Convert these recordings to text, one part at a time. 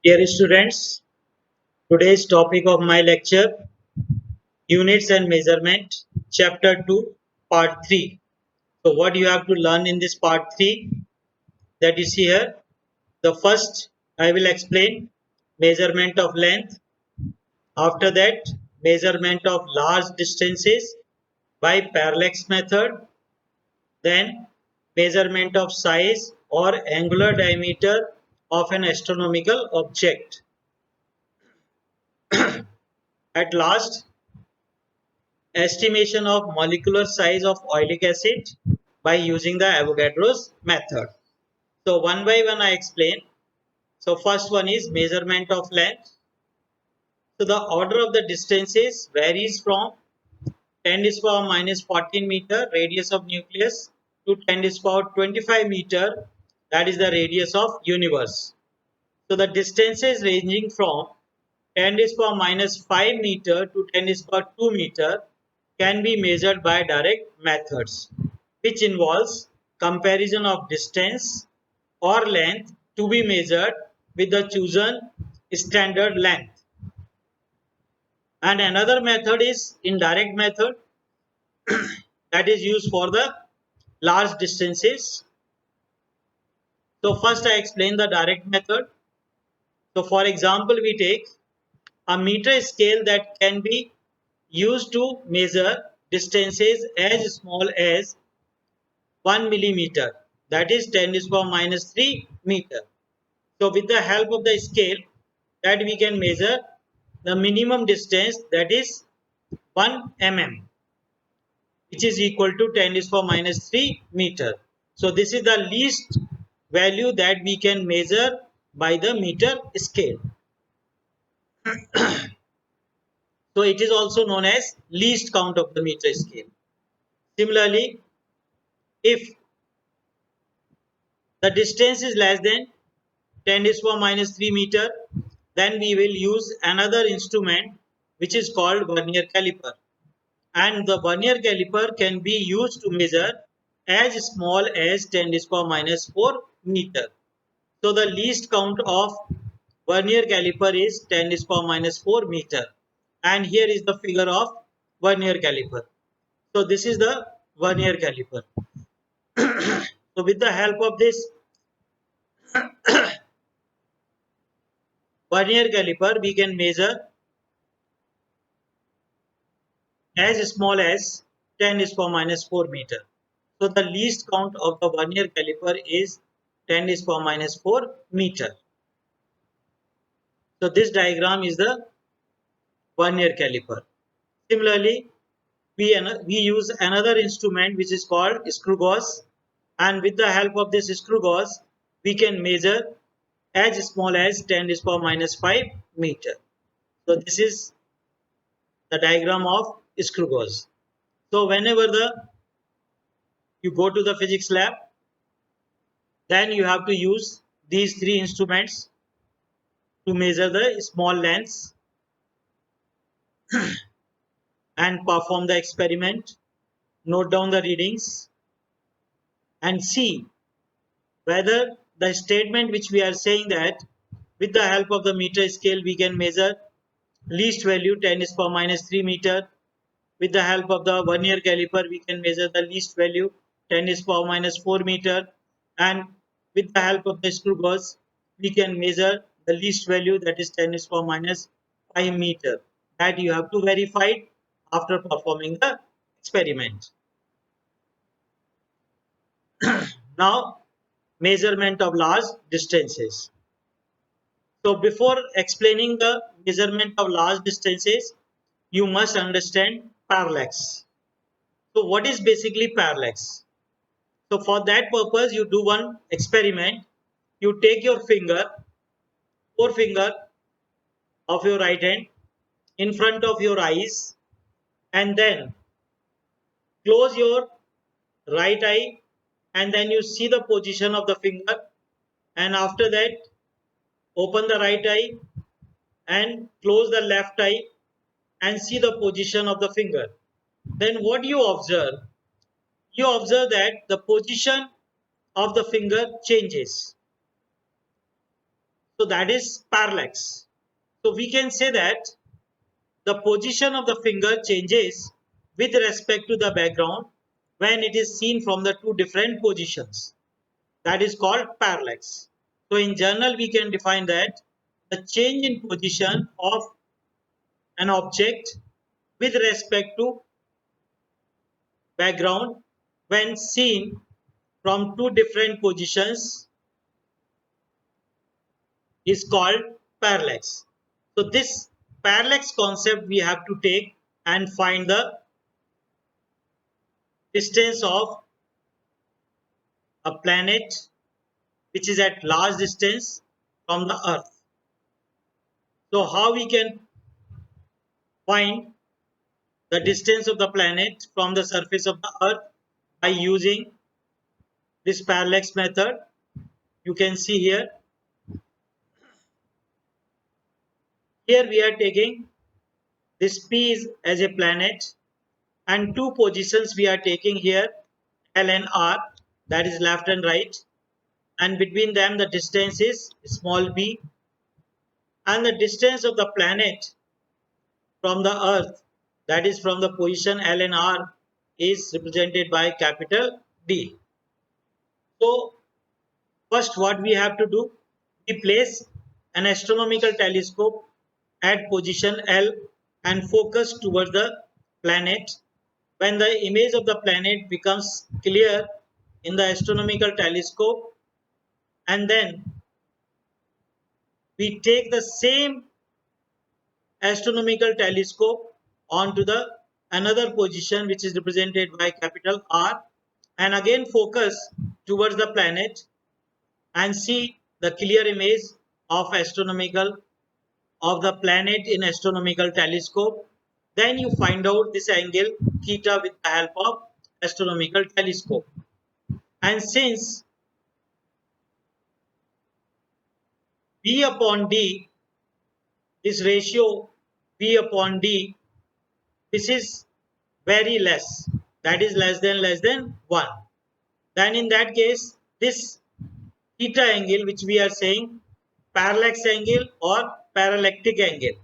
Dear students, today's topic of my lecture Units and Measurement, Chapter 2, Part 3. So, what you have to learn in this Part 3 that you see here? The first, I will explain measurement of length. After that, measurement of large distances by parallax method. Then, measurement of size or angular diameter of an astronomical object. At last, estimation of molecular size of oleic acid by using the Avogadro's method. So one by one I explain. So first one is measurement of length. So the order of the distances varies from 10 to the power minus 14 meter radius of nucleus to 10 to the power 25 meter, that is the radius of universe. So the distances ranging from 10 to the power minus 5 meter to 10 to the power 2 meter can be measured by direct methods, which involves comparison of distance or length to be measured with the chosen standard length. And another method is indirect method that is used for the large distances. So first I explain the direct method. So for example, we take a meter scale that can be used to measure distances as small as 1 millimeter, that is 10 to the power minus 3 meter. So with the help of the scale that we can measure the minimum distance, that is 1 mm, which is equal to 10 to the power minus 3 meter. So this is the least value that we can measure by the meter scale. So it is also known as least count of the meter scale. Similarly, if the distance is less than 10 to the power minus 3 meter, then we will use another instrument which is called vernier caliper. And the vernier caliper can be used to measure as small as 10 to the power minus 4 meter. So the least count of vernier caliper is 10 to the power minus 4 meter. And here is the figure of vernier caliper. So this is the vernier caliper. So with the help of this vernier caliper, we can measure as small as 10 is power minus 4 meter. So the least count of the vernier caliper is 10 is power minus 4 meter. So this diagram is the vernier caliper. Similarly, we use another instrument which is called screw gauge, and with the help of this screw gauge we can measure as small as 10 is power minus 5 meter. So this is the diagram of screw gauge. So whenever you go to the physics lab, then you have to use these three instruments to measure the small lengths and perform the experiment, note down the readings, and see whether the statement which we are saying that with the help of the meter scale we can measure least value 10 is power minus 3 meter. With the help of the vernier caliper we can measure the least value 10 is power minus 4 meter, and with the help of the screw gauge we can measure the least value, that is 10 is power minus 5 meter. That you have to verify after performing the experiment. Now, measurement of large distances. So before explaining the measurement of large distances, you must understand parallax. So what is basically parallax? So for that purpose, you do one experiment. You take your forefinger of your right hand in front of your eyes, and then close your right eye, and then you see the position of the finger, and after that open the right eye and close the left eye and see the position of the finger. Then what you observe? You observe that the position of the finger changes. So that is parallax. So we can say that the position of the finger changes with respect to the background when it is seen from the two different positions. That is called parallax. So in general, we can define that the change in position of an object with respect to background when seen from two different positions is called parallax. So this parallax concept we have to take and find the distance of a planet which is at large distance from the earth. So how we can find the distance of the planet from the surface of the earth by using this parallax method? You can see here. Here we are taking this P is as a planet and two positions we are taking here, L and R, that is left and right, and between them the distance is small b, and the distance of the planet from the earth, that is from the position L and R, is represented by capital D. So first what we have to do, we place an astronomical telescope at position L and focus towards the planet. When the image of the planet becomes clear in the astronomical telescope, and then we take the same astronomical telescope onto the another position which is represented by capital R, and again focus towards the planet and see the clear image of astronomical of the planet in astronomical telescope. Then you find out this angle theta with the help of astronomical telescope. And since B upon D, this ratio B upon D, this is very less, that is less than 1, then in that case this theta angle which we are saying parallax angle or parallactic angle,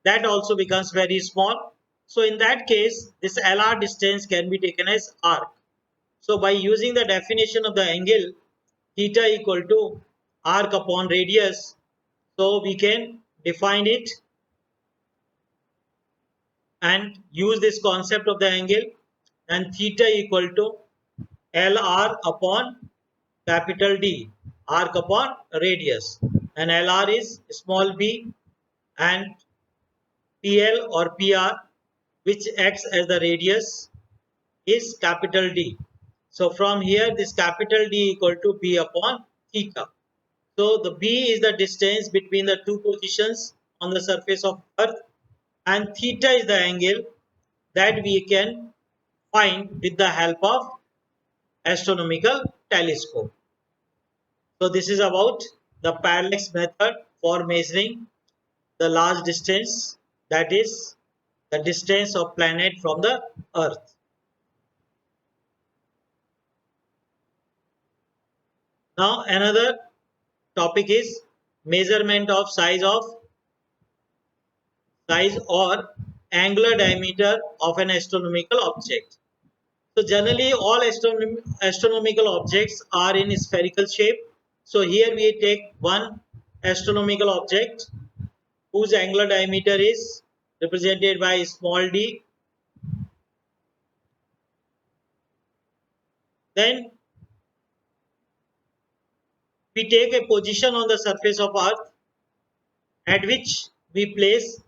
that also becomes very small. So in that case this LR distance can be taken as arc. So by using the definition of the angle theta equal to arc upon radius, so we can define it and use this concept of the angle, and theta equal to LR upon capital D, arc upon radius, and LR is small b, and PL or PR, which acts as the radius, is capital D. So from here this capital D equal to B upon theta. So the B is the distance between the two positions on the surface of earth, and theta is the angle that we can find with the help of astronomical telescope. So this is about the parallax method for measuring the large distance, that is the distance of planet from the earth. Now another topic is measurement of size or angular diameter of an astronomical object. So generally all astronomical objects are in spherical shape. So here we take one astronomical object whose angular diameter is represented by small d. Then we take a position on the surface of earth at which we place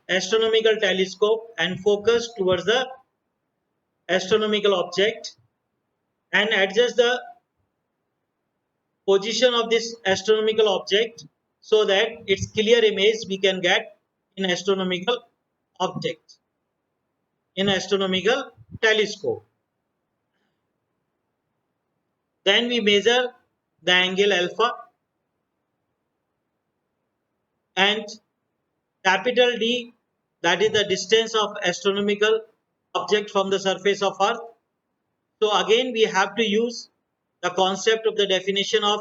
astronomical telescope and focus towards the astronomical object and adjust the position of this astronomical object so that its clear image we can get in astronomical object in astronomical telescope. Then we measure the angle alpha, and capital D, that is the distance of astronomical object from the surface of earth. So again we have to use the concept of the definition of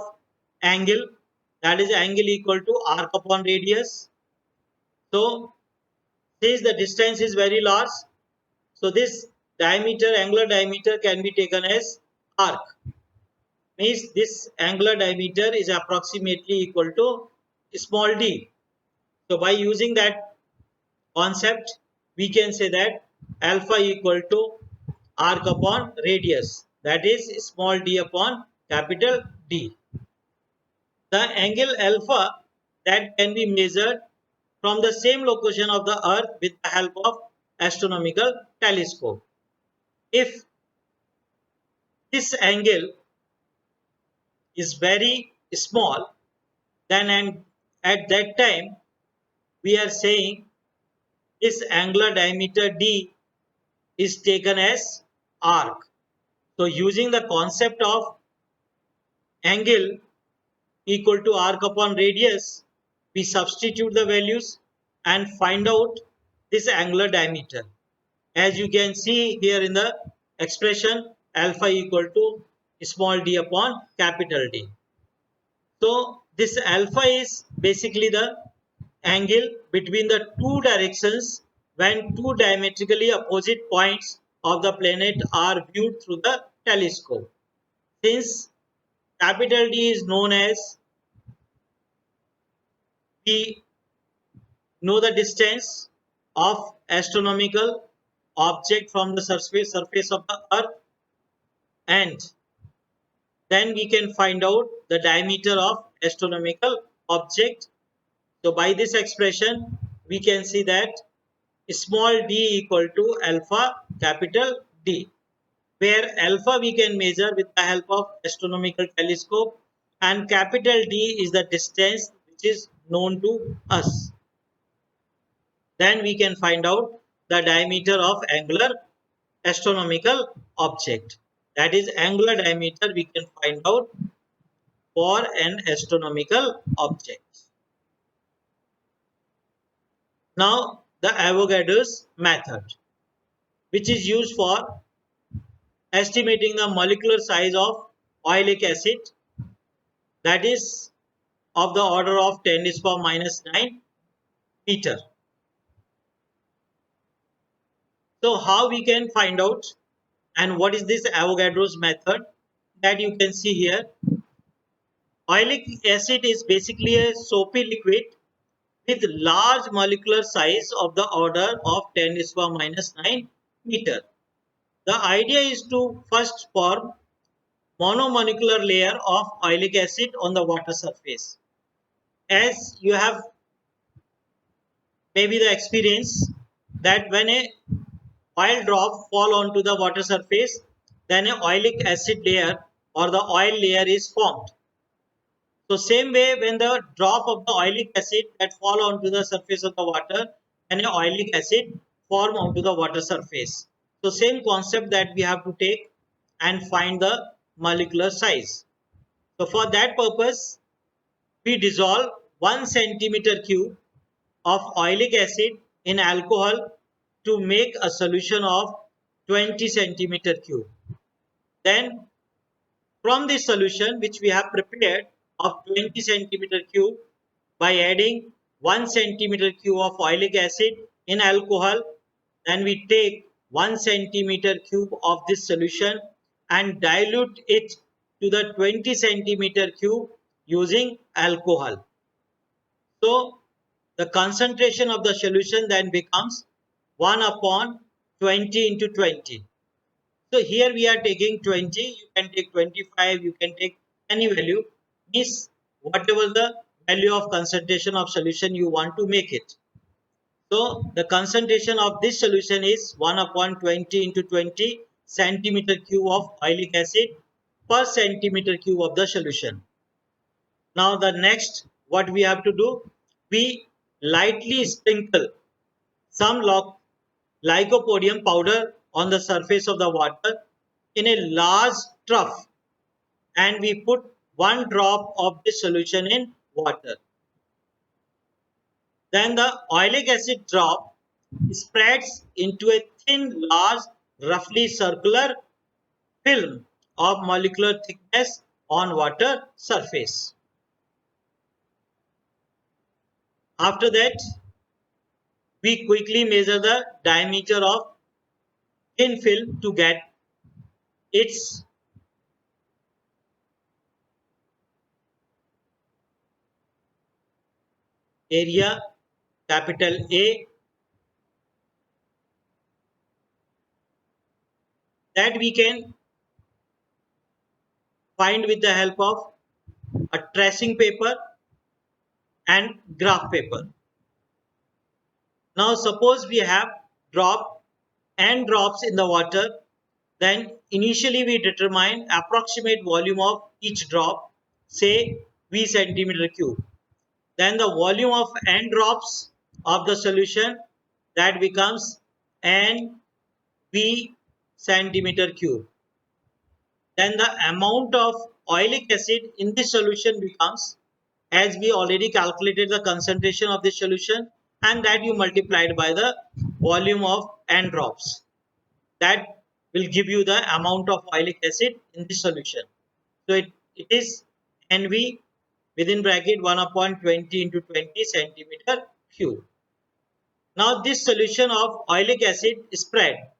angle. that is angle equal to arc upon radius. So since the distance is very large, so this diameter, angular diameter can be taken as arc. Means this angular diameter is approximately equal to small d. So by using that concept, we can say that alpha equal to arc upon radius, that is small d upon capital D. The angle alpha that can be measured from the same location of the earth with the help of astronomical telescope. If this angle is very small, then and at that time we are saying this angular diameter d is taken as arc. So using the concept of angle equal to arc upon radius, we substitute the values and find out this angular diameter. As you can see here in the expression, alpha equal to small d upon capital D. So this alpha is basically the angle between the two directions when two diametrically opposite points of the planet are viewed through the telescope. Since capital D is known as, we know the distance of astronomical object from the surface of the earth, and then we can find out the diameter of astronomical object. So by this expression we can see that small d equal to alpha capital D, where alpha we can measure with the help of astronomical telescope and capital D is the distance which is known to us. Then we can find out the diameter of angular astronomical object. That is angular diameter we can find out for an astronomical object. Now the Avogadro's method, which is used for estimating the molecular size of oleic acid, that is of the order of 10 to the power minus 9 meter. So how we can find out and what is this Avogadro's method, that you can see here. Oleic acid is basically a soapy liquid with large molecular size of the order of 10 to the power minus 9 meter. The idea is to first form monomolecular layer of oleic acid on the water surface. As you have maybe the experience that when a oil drop fall onto the water surface, then a oleic acid layer or the oil layer is formed. So same way, when the drop of the oleic acid that fall onto the surface of the water, then a oleic acid form onto the water surface. So same concept that we have to take and find the molecular size. So for that purpose, we dissolve 1 centimeter cube of oleic acid in alcohol to make a solution of 20 centimeter cube. Then from this solution which we have prepared of 20 centimeter cube, by adding 1 centimeter cube of oleic acid in alcohol, then we take 1 centimeter cube of this solution and dilute it to the 20 centimeter cube using alcohol. So the concentration of the solution then becomes 1 upon 20 into 20. So here we are taking 20, you can take 25, you can take any value, means whatever the value of concentration of solution you want to make it. So the concentration of this solution is 1 upon 20 into 20 centimeter cube of oleic acid per centimeter cube of the solution. Now the next what we have to do, we lightly sprinkle some lycopodium powder on the surface of the water in a large trough, and we put 1 drop of this solution in water. Then the oleic acid drop spreads into a thin, large, roughly circular film of molecular thickness on water surface. After that, we quickly measure the diameter of thin film to get its area, capital A, that we can find with the help of a tracing paper and graph paper. Now suppose we have drop and drops in the water, then initially we determine approximate volume of each drop, say V centimeter cube. Then the volume of n drops of the solution, that becomes n V centimeter cube. Then the amount of oilic acid in this solution becomes, as we already calculated the concentration of this solution, and that you multiplied by the volume of n drops, that will give you the amount of oilic acid in this solution. So it is NV within bracket 1 upon 20 into 20 centimeter cube. Now this solution of oilic acid spread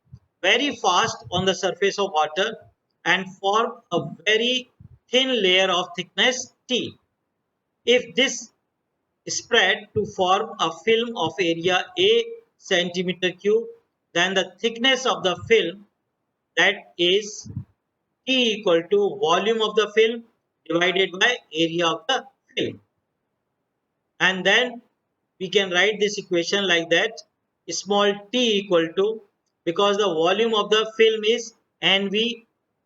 very fast on the surface of water and form a very thin layer of thickness T. If this spread to form a film of area A centimeter cube, then the thickness of the film, that is T equal to volume of the film divided by area of the film. And then we can write this equation like that: small t equal to, because the volume of the film is NV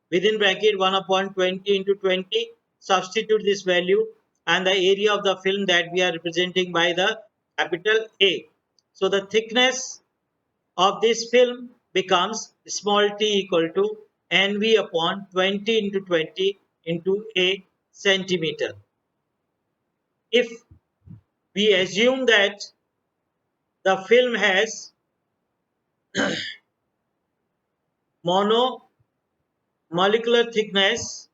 within bracket 1 upon 20 into 20, substitute this value, and the area of the film that we are representing by the capital A. So the thickness of this film becomes small t equal to NV upon 20 into 20 into a centimeter. If we assume that the film has monomolecular thickness,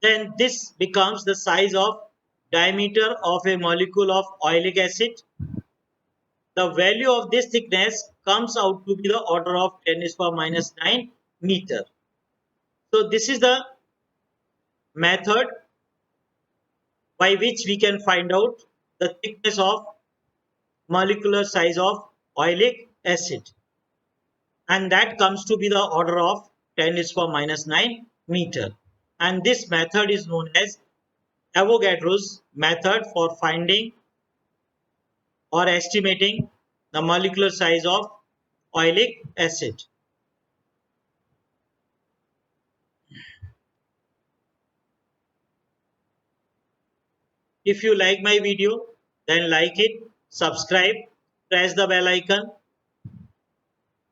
then this becomes the size of diameter of a molecule of oilic acid. The value of this thickness comes out to be the order of 10 to the power minus 9 meter. So this is the method by which we can find out the thickness of molecular size of oilic acid, and that comes to be the order of 10 is for minus 9 meter. And this method is known as Avogadro's method for finding or estimating the molecular size of oilic acid. If you like my video, then like it, subscribe, press the bell icon,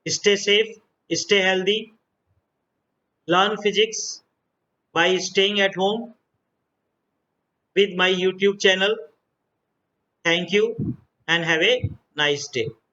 stay safe, stay healthy, learn physics by staying at home with my YouTube channel. Thank you and have a nice day.